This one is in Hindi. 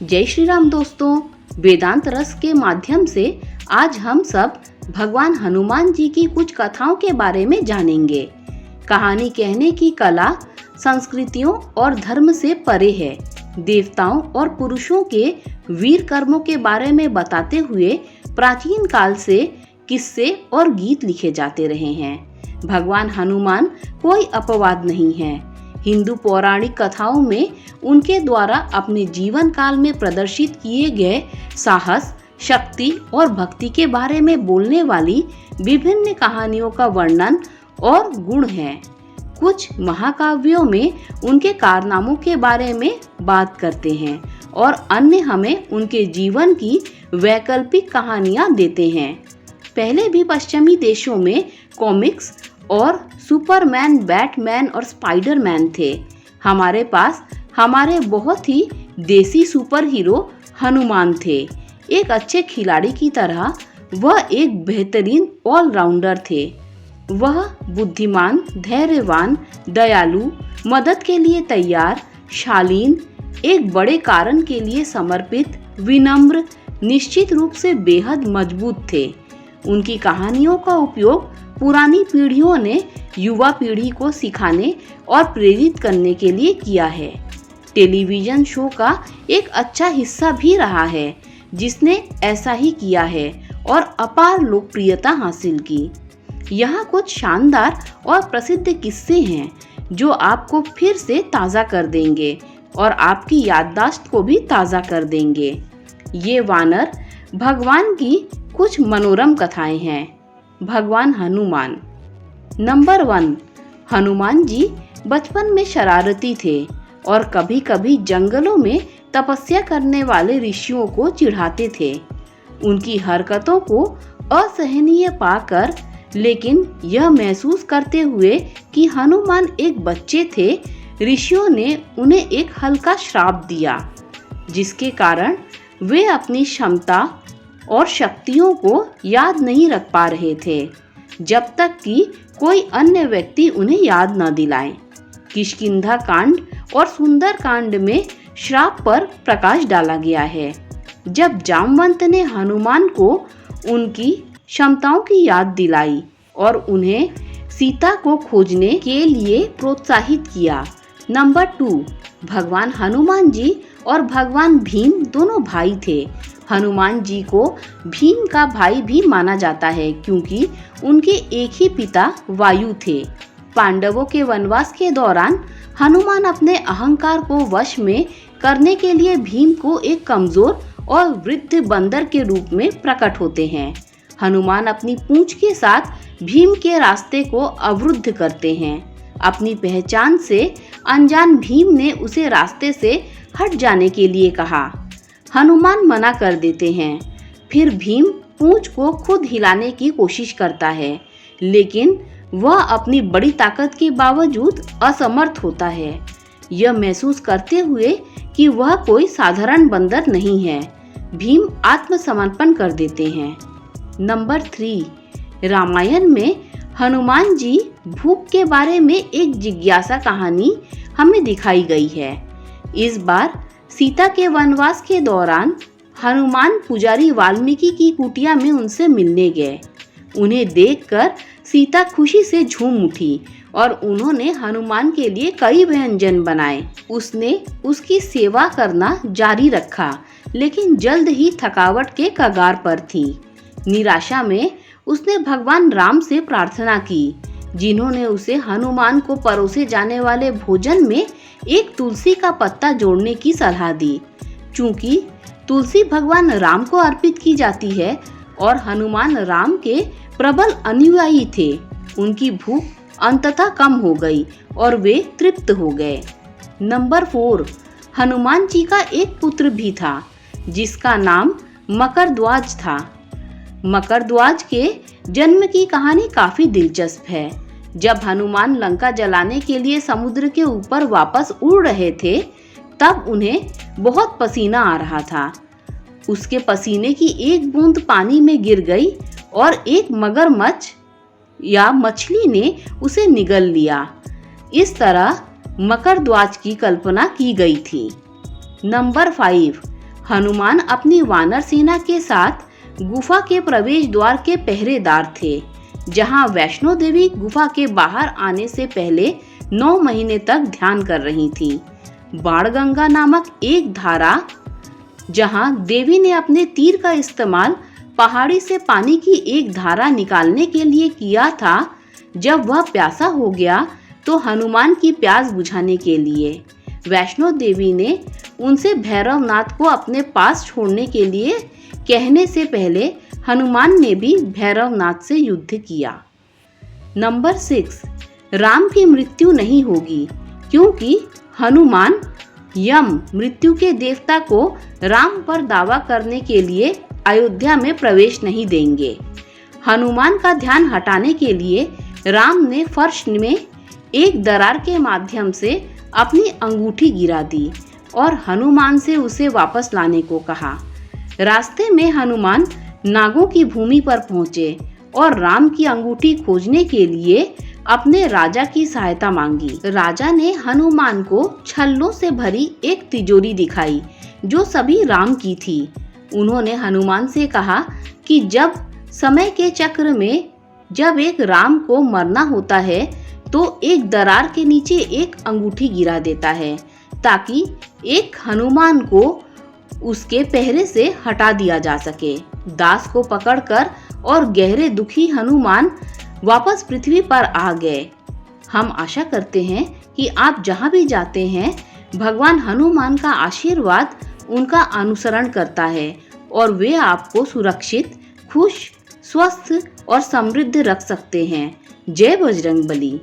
जय श्री राम दोस्तों, वेदांत रस के माध्यम से आज हम सब भगवान हनुमान जी की कुछ कथाओं के बारे में जानेंगे। कहानी कहने की कला संस्कृतियों और धर्म से परे है। देवताओं और पुरुषों के वीर कर्मों के बारे में बताते हुए प्राचीन काल से किस्से और गीत लिखे जाते रहे हैं। भगवान हनुमान कोई अपवाद नहीं है। हिंदू पौराणिक कथाओं में उनके द्वारा अपने जीवन काल में प्रदर्शित किए गए साहस, शक्ति और भक्ति के बारे में बोलने वाली विभिन्न कहानियों का वर्णन और गुण है। कुछ महाकाव्यों में उनके कारनामों के बारे में बात करते हैं और अन्य हमें उनके जीवन की वैकल्पिक कहानियां देते हैं। पहले भी पश्चिमी देशों में कॉमिक्स और सुपरमैन, बैटमैन और स्पाइडरमैन थे। हमारे पास हमारे बहुत ही देसी सुपर हीरो हनुमान थे। एक अच्छे खिलाड़ी की तरह वह एक बेहतरीन ऑलराउंडर थे। वह बुद्धिमान, धैर्यवान, दयालु, मदद के लिए तैयार, शालीन, एक बड़े कारण के लिए समर्पित, विनम्र, निश्चित रूप से बेहद मजबूत थे। उनकी कहानियों का उपयोग पुरानी पीढ़ियों ने युवा पीढ़ी को सिखाने और प्रेरित करने के लिए किया है। टेलीविजन शो का एक अच्छा हिस्सा भी रहा है जिसने ऐसा ही किया है और अपार लोकप्रियता हासिल की। यहाँ कुछ शानदार और प्रसिद्ध किस्से हैं जो आपको फिर से ताज़ा कर देंगे और आपकी याददाश्त को भी ताज़ा कर देंगे। ये वानर भगवान की कुछ मनोरम कथाएं हैं। भगवान हनुमान। नंबर 1, हनुमान जी बचपन में शरारती थे और कभी कभी जंगलों में तपस्या करने वाले ऋषियों को चिढ़ाते थे। उनकी हरकतों को असहनीय पाकर, लेकिन यह महसूस करते हुए कि हनुमान एक बच्चे थे, ऋषियों ने उन्हें एक हल्का श्राप दिया, जिसके कारण वे अपनी क्षमता और शक्तियों को याद नहीं रख पा रहे थे जब तक कि कोई अन्य व्यक्ति उन्हें याद न दिलाए। किष्किंधा कांड और सुंदर कांड में श्राप पर प्रकाश डाला गया है। जब जामवंत ने हनुमान को उनकी क्षमताओं की याद दिलाई और उन्हें सीता को खोजने के लिए प्रोत्साहित किया। नंबर 2, भगवान हनुमान जी और भगवान भीम दोनों भाई थे। हनुमान जी को भीम का भाई भी माना जाता है क्योंकि उनके एक ही पिता वायु थे। पांडवों के वनवास के दौरान हनुमान अपने अहंकार को वश में करने के लिए भीम को एक कमजोर और वृद्ध बंदर के रूप में प्रकट होते हैं। हनुमान अपनी पूंछ के साथ भीम के रास्ते को अवरुद्ध करते हैं। अपनी पहचान से अनजान भीम ने उसे रास्ते से हट जाने के लिए कहा। हनुमान मना कर देते हैं। फिर भीम पूंछ को खुद हिलाने की कोशिश करता है, लेकिन वह अपनी बड़ी ताकत के बावजूद असमर्थ होता है, यह महसूस करते हुए कि वह कोई साधारण बंदर नहीं है। भीम आत्मसमर्पण कर देते हैं। नंबर 3, रामायण में हनुमान जी भूख के बारे में एक जिज्ञासा कहानी हमें दिखाई गई है। इस बार सीता के वनवास के दौरान हनुमान पुजारी वाल्मीकि की कुटिया में उनसे मिलने गए। उन्हें देखकर सीता खुशी से झूम उठी और उन्होंने हनुमान के लिए कई व्यंजन बनाए। उसने उसकी सेवा करना जारी रखा, लेकिन जल्द ही थकावट के कगार पर थी। निराशा में उसने भगवान राम से प्रार्थना की, जिन्होंने उसे हनुमान को परोसे जाने वाले भोजन में एक तुलसी का पत्ता जोड़ने की सलाह दी। चूंकि तुलसी भगवान राम को अर्पित की जाती है और हनुमान राम के प्रबल अनुयायी थे, उनकी भूख अंततः कम हो गई और वे तृप्त हो गए। नंबर 4, हनुमान जी का एक पुत्र भी था जिसका नाम मकरध्वज था। मकरध्वज के जन्म की कहानी काफी दिलचस्प है। जब हनुमान लंका जलाने के लिए समुद्र के ऊपर वापस उड़ रहे थे, तब उन्हें बहुत पसीना आ रहा था। उसके पसीने की एक बूंद पानी में गिर गई और एक मगरमच्छ या मछली ने उसे निगल लिया। इस तरह मकरध्वज की कल्पना की गई थी। नंबर 5, हनुमान अपनी वानर सेना के साथ गुफा के प्रवेश द्वार के पहरेदार थे, जहां वैष्णो देवी गुफा के बाहर आने से पहले 9 महीने तक ध्यान कर रही थी। बाणगंगा नामक एक धारा, जहां देवी ने अपने तीर का इस्तेमाल पहाड़ी से पानी की एक धारा निकालने के लिए किया था, जब वह प्यासा हो गया तो हनुमान की प्यास बुझाने के लिए वैष्णो देवी ने उनसे भैरवनाथ को अपने पास छोड़ने के लिए कहने से पहले हनुमान ने भी भैरवनाथ से युद्ध किया। नंबर 6, राम की मृत्यु नहीं होगी, क्योंकि हनुमान यम मृत्यु के देवता को राम पर दावा करने के लिए अयोध्या में प्रवेश नहीं देंगे। हनुमान का ध्यान हटाने के लिए राम ने फर्श में एक दरार के माध्यम से अपनी अंगूठी गिरा दी और हनुमान से उसे वापस लाने को कहा। रास्ते में हनुमान नागों की भूमि पर पहुंचे और राम की अंगूठी खोजने के लिए अपने राजा की सहायता मांगी। राजा ने हनुमान को छल्लों से भरी एक तिजोरी दिखाई, जो सभी राम की थी। उन्होंने हनुमान से कहा कि जब समय के चक्र में जब एक राम को मरना होता है तो एक दरार के नीचे एक अंगूठी गिरा देता है, ताकि एक हनुमान को उसके पहरे से हटा दिया जा सके। दास को पकड़कर और गहरे दुखी हनुमान वापस पृथ्वी पर आ गए। हम आशा करते हैं कि आप जहां भी जाते हैं, भगवान हनुमान का आशीर्वाद उनका अनुसरण करता है और वे आपको सुरक्षित, खुश, स्वस्थ और समृद्ध रख सकते हैं। जय बजरंगबली।